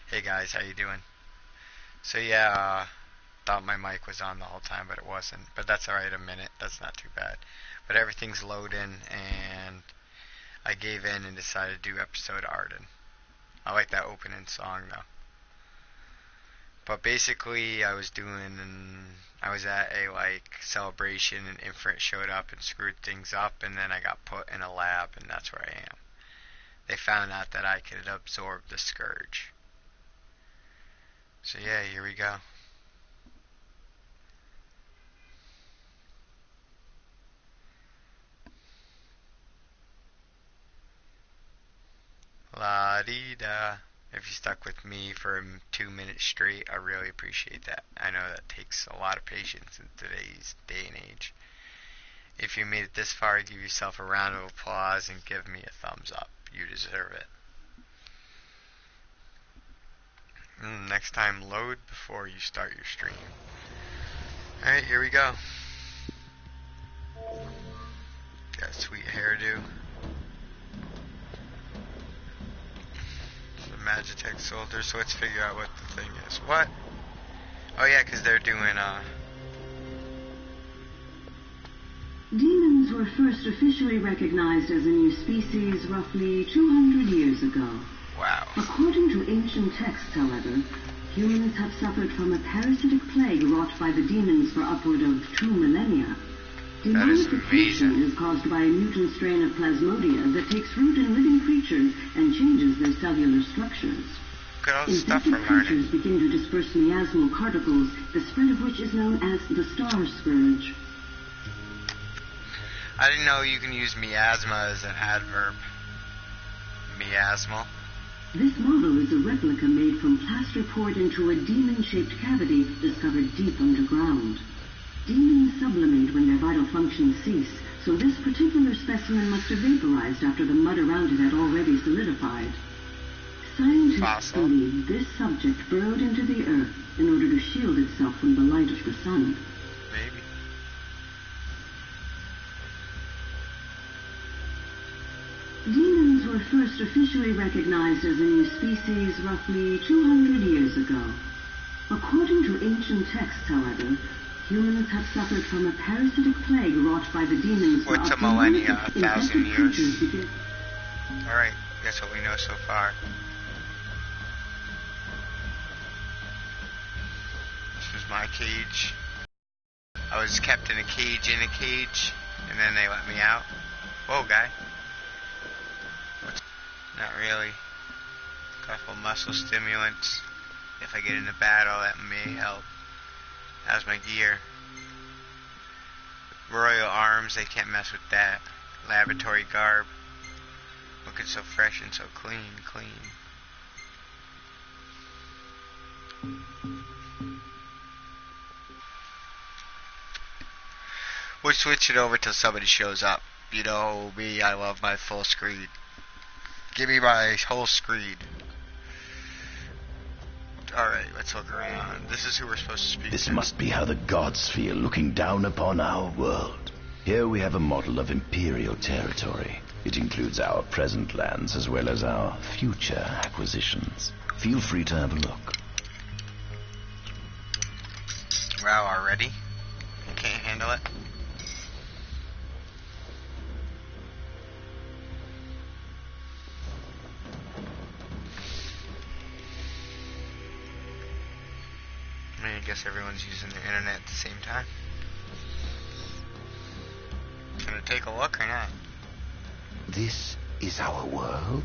Hey guys, how you doing? So yeah, thought my mic was on the whole time, but it wasn't. But that's alright, a minute. That's not too bad. But everything's loading, and I gave in and decided to do episode Ardyn. I like that opening song though. But basically, I was at a celebration, and Infinite showed up and screwed things up, and then I got put in a lab, and that's where I am. They found out that I could absorb the scourge. So yeah, here we go. La dee da. If you stuck with me for 2 minutes straight, I really appreciate that. I know that takes a lot of patience in today's day and age. If you made it this far, give yourself a round of applause and give me a thumbs up. You deserve it. Next time, load before you start your stream. Alright, here we go. Got a sweet hairdo. Magitech soldier, so let's figure out what the thing is. What? Oh yeah, because they're doing, Demons were first officially recognized as a new species roughly 200 years ago. Wow. According to ancient texts, however, humans have suffered from a parasitic plague wrought by the demons for upward of 2 millennia. That is amazing. Demonification is caused by a mutant strain of plasmodia that takes root in living creatures and changes their cellular structures. Look at all the stuff Infected we're learning. creatures begin to disperse miasmal particles, the spread of which is known as the star scourge. I didn't know you can use miasma as an adverb. Miasmal. This model is a replica made from plaster poured into a demon-shaped cavity discovered deep underground. Demons sublimate when their vital functions cease, so this particular specimen must have vaporized after the mud around it had already solidified. Scientists believe this subject burrowed into the earth in order to shield itself from the light of the sun. Maybe. Demons were first officially recognized as a new species roughly 200 years ago. According to ancient texts, however, humans have suffered from a parasitic plague wrought by the demons. What's a millennia? 1,000 years? Alright, guess what we know so far. This was my cage. I was kept in a cage, and then they let me out. Whoa, guy. Not really. Couple muscle stimulants. If I get into battle, that may help. How's my gear? Royal arms, they can't mess with that. Laboratory garb. Looking so fresh and so clean. We'll switch it over till somebody shows up. You know me, I love my full screen. Give me my whole screen. Alright, let's look around. This is who we're supposed to speak to. This must be how the gods feel looking down upon our world. Here we have a model of imperial territory. It includes our present lands as well as our future acquisitions. Feel free to have a look. Wow, already? You can't handle it? I guess everyone's using the internet at the same time. Gonna take a look or not? This is our world?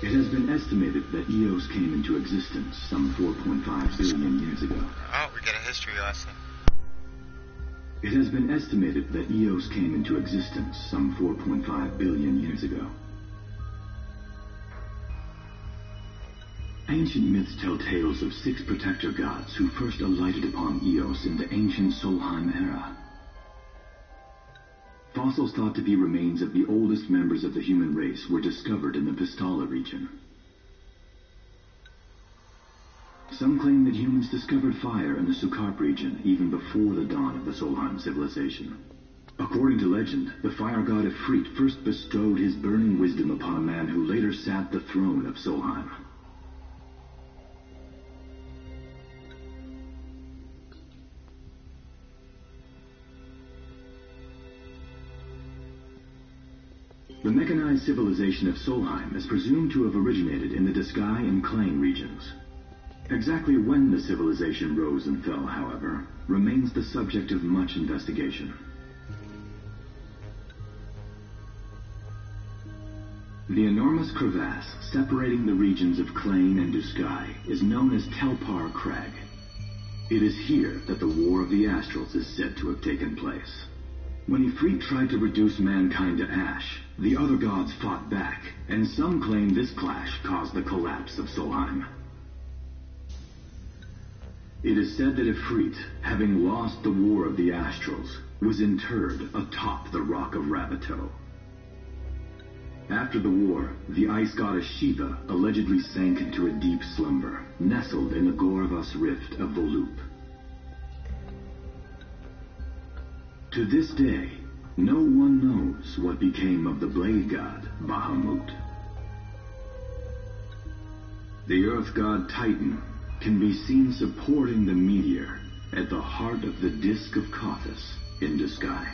It has been estimated that Eos came into existence some 4.5 billion years ago. Oh, we get a history lesson. It has been estimated that Eos came into existence some 4.5 billion years ago. Ancient myths tell tales of 6 protector gods who first alighted upon Eos in the ancient Solheim era. Fossils thought to be remains of the oldest members of the human race were discovered in the Pistala region. Some claim that humans discovered fire in the Sukarp region even before the dawn of the Solheim civilization. According to legend, the fire god Ifrit first bestowed his burning wisdom upon a man who later sat the throne of Solheim. The mechanized civilization of Solheim is presumed to have originated in the Disgaea and Klain regions. Exactly when the civilization rose and fell, however, remains the subject of much investigation. The enormous crevasse separating the regions of Klain and Disgaea is known as Telpar Crag. It is here that the War of the Astrals is said to have taken place. When Ifrit tried to reduce mankind to ash, the other gods fought back, and some claim this clash caused the collapse of Solheim. It is said that Ifrit, having lost the War of the Astrals, was interred atop the Rock of Rabato. After the war, the ice goddess Shiva allegedly sank into a deep slumber, nestled in the Goravas Rift of Volúp. To this day, no one knows what became of the blade god, Bahamut. The earth god Titan can be seen supporting the meteor at the heart of the Disk of Kothis in Disgaea.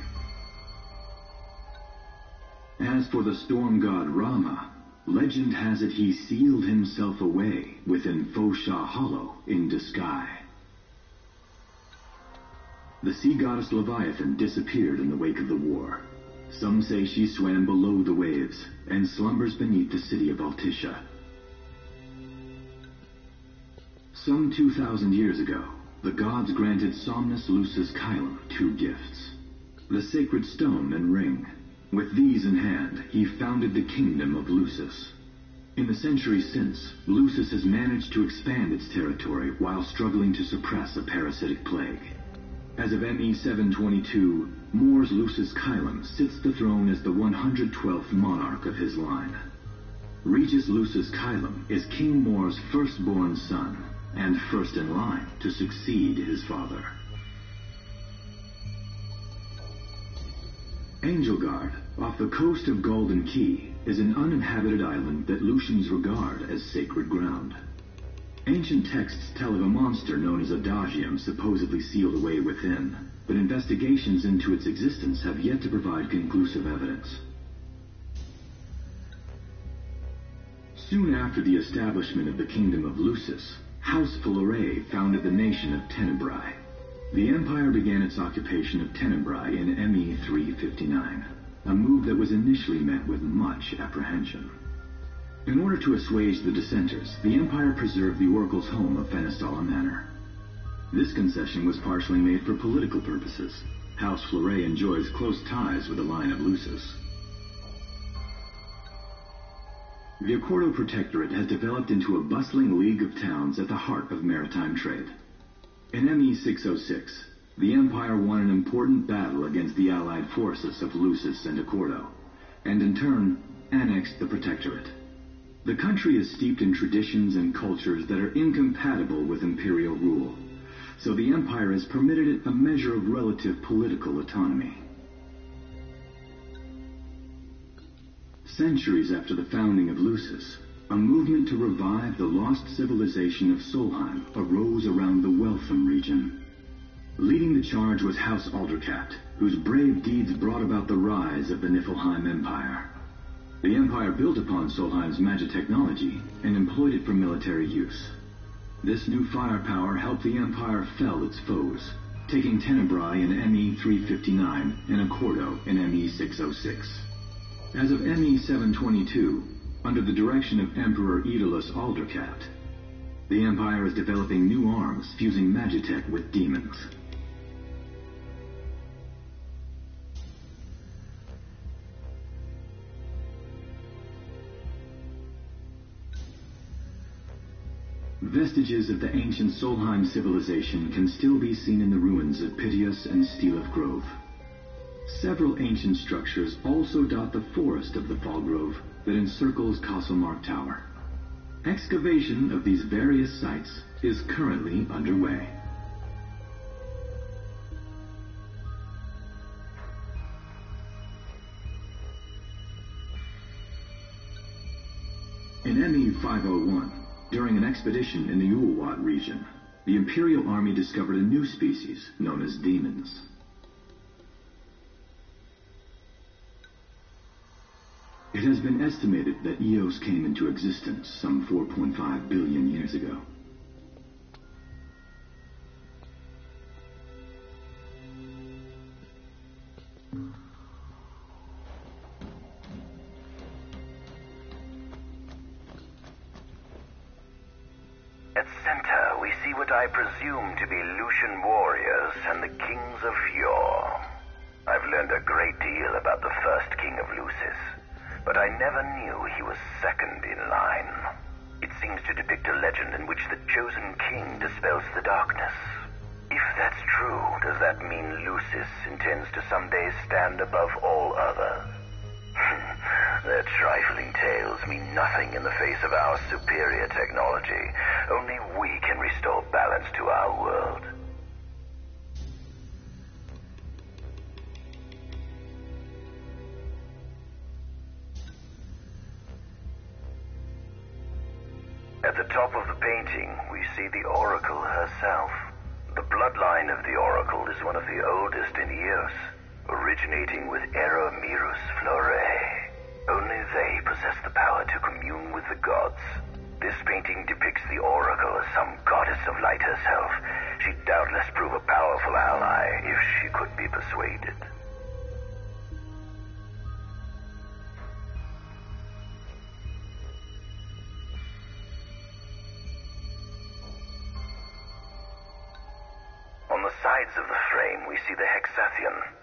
As for the storm god Rama, legend has it he sealed himself away within Fosha Hollow in Disgaea. The sea goddess Leviathan disappeared in the wake of the war. Some say she swam below the waves and slumbers beneath the city of Altisha. Some 2,000 years ago, the gods granted Somnus Lucis Caelum 2 gifts: the sacred stone and ring. With these in hand, he founded the kingdom of Lucis. In the centuries since, Lucis has managed to expand its territory while struggling to suppress a parasitic plague. As of ME 722, Mor's Lucis Caelum sits the throne as the 112th monarch of his line. Regis Lucis Caelum is King Mor's firstborn son, and first in line to succeed his father. Angelgard, off the coast of Golden Key, is an uninhabited island that Lucians regard as sacred ground. Ancient texts tell of a monster known as Adagium supposedly sealed away within, but investigations into its existence have yet to provide conclusive evidence. Soon after the establishment of the Kingdom of Lucis, House Fleuret founded the nation of Tenebrae. The empire began its occupation of Tenebrae in ME 359, a move that was initially met with much apprehension. In order to assuage the dissenters, the empire preserved the oracle's home of Fenestala Manor. This concession was partially made for political purposes. House Fleuret enjoys close ties with the line of Lucis. The Accordo Protectorate has developed into a bustling league of towns at the heart of maritime trade. In ME 606, the Empire won an important battle against the allied forces of Lucis and Accordo, and in turn, annexed the Protectorate. The country is steeped in traditions and cultures that are incompatible with imperial rule, so the Empire has permitted it a measure of relative political autonomy. Centuries after the founding of Lucis, a movement to revive the lost civilization of Solheim arose around the Weltham region. Leading the charge was House Aldercat, whose brave deeds brought about the rise of the Niflheim Empire. The Empire built upon Solheim's magic technology and employed it for military use. This new firepower helped the Empire fell its foes, taking Tenebrae in ME 359 and Accordo in ME 606. As of ME 722, under the direction of Emperor Aedalus Aldercat, the Empire is developing new arms fusing magitech with demons. Vestiges of the ancient Solheim civilization can still be seen in the ruins of Piteous and Steeleth Grove. Several ancient structures also dot the forest of the Fall Grove that encircles Castlemark Tower. Excavation of these various sites is currently underway. In ME-501, during an expedition in the Ulwat region, the Imperial Army discovered a new species known as demons. It has been estimated that Eos came into existence some 4.5 billion years ago. At center, we see what I presume to be Lucian warriors and the kings of yore. I've learned a great deal about the first king of Lucis, but I never knew he was second in line. It seems to depict a legend in which the chosen king dispels the darkness. If that's true, does that mean Lucis intends to someday stand above all others? Their trifling tales mean nothing in the face of our superior technology. Only we can restore balance to our world. At the top of the painting, we see the Oracle herself. The bloodline of the Oracle is one of the oldest in Eos, originating with Eromirus Flore. Only they possess the power to commune with the gods. This painting depicts the Oracle as some goddess of light herself. She'd doubtless prove a powerful ally if she could be persuaded. On the sides of the frame, we see the Hexathian.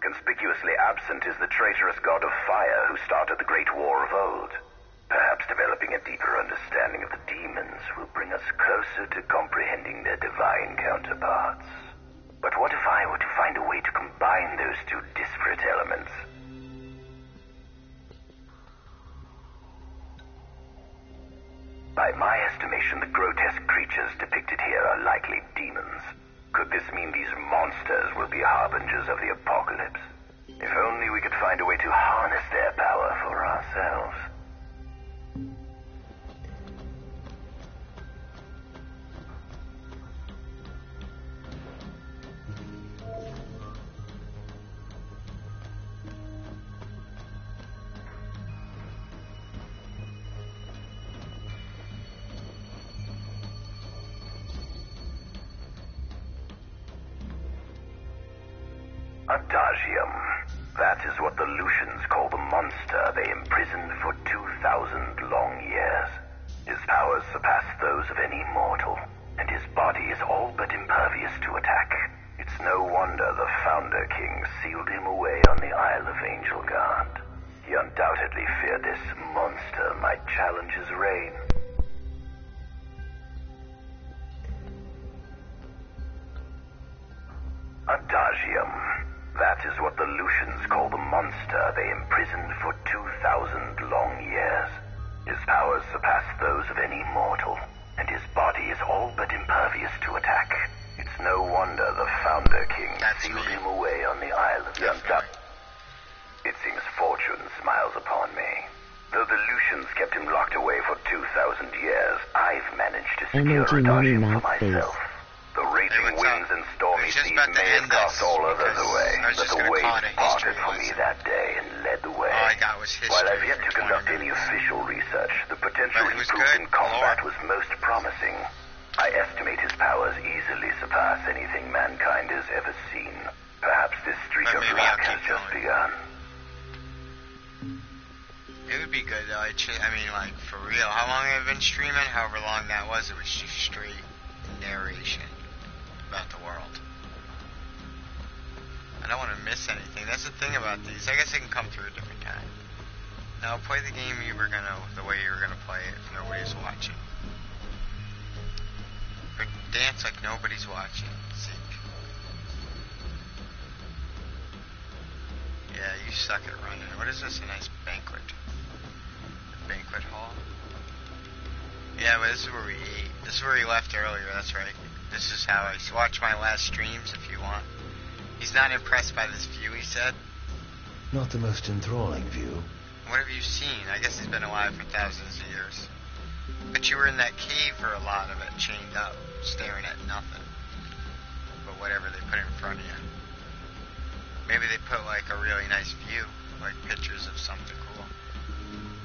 Conspicuously absent is the traitorous god of fire who started the Great War of old. Perhaps developing a deeper understanding of the demons will bring us closer to comprehending their divine counterparts. But what if I were to find a way to combine those two disparate elements? By my estimation, the grotesque creatures depicted here are likely demons. Could this mean these monsters will be harbingers of the apocalypse? If only we could find a way to harness their power for ourselves. Adagium. That is what the Lucians call the monster they imprisoned for 2,000 long years. His powers surpass those of any mortal, and his body is all but impervious to attack. It's no wonder the Founder King sealed him away on the Isle of Angel Guard. He undoubtedly feared this monster might challenge his reign. Adagium. That is what the Lucians call the monster they imprisoned for 2,000 long years. His powers surpass those of any mortal, and his body is all but impervious to attack. It's no wonder the Founder King sealed him away on the Isle of Angel. It seems fortune smiles upon me. Though the Lucians kept him locked away for 2,000 years, I've managed to secure Adagium for myself. The raging winds and stormy seas may have cast all others away, but the waves parted for me that day and led the way. All I got was history. While I've yet to conduct any official research, the potential he proved in combat was most promising. I estimate his powers easily surpass anything mankind has ever seen. Perhaps this streak of luck has just begun. It would be good though. I mean, like, for real. How long have I been streaming? However long that was, it was just straight narration about the world. I don't want to miss anything. That's the thing about these. I guess they can come through a different time. Now, play the game the way you were gonna play it if nobody's watching. Or dance like nobody's watching. Zeke. Yeah, you suck at running. What is this? A nice banquet. A banquet hall? Yeah, but this is where we ate. This is where he left earlier, that's right. This is how I watch my last streams if you want. He's not impressed by this view, he said. Not the most enthralling view. What have you seen? I guess he's been alive for thousands of years. But you were in that cave for a lot of it, chained up, staring at nothing. But whatever they put in front of you. Maybe they put like a really nice view, like pictures of something cool.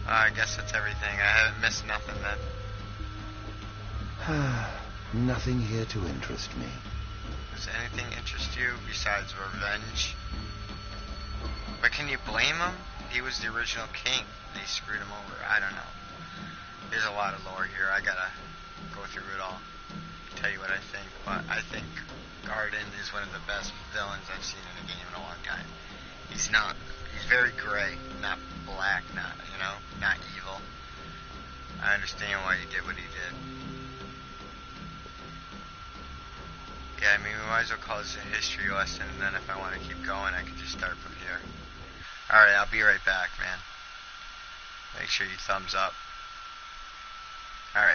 I guess that's everything. I haven't missed nothing then. Nothing here to interest me. Does anything interest you besides revenge? But can you blame him? He was the original king. They screwed him over. I don't know. There's a lot of lore here. I gotta go through it all. Tell you what I think. But I think Ardyn is one of the best villains I've seen in a game in a long time. He's very gray, not black, not evil. I understand why he did what he did. Yeah, I mean, we might as well call this a history lesson, and then if I want to keep going, I can just start from here. Alright, I'll be right back, man. Make sure you thumbs up. Alright.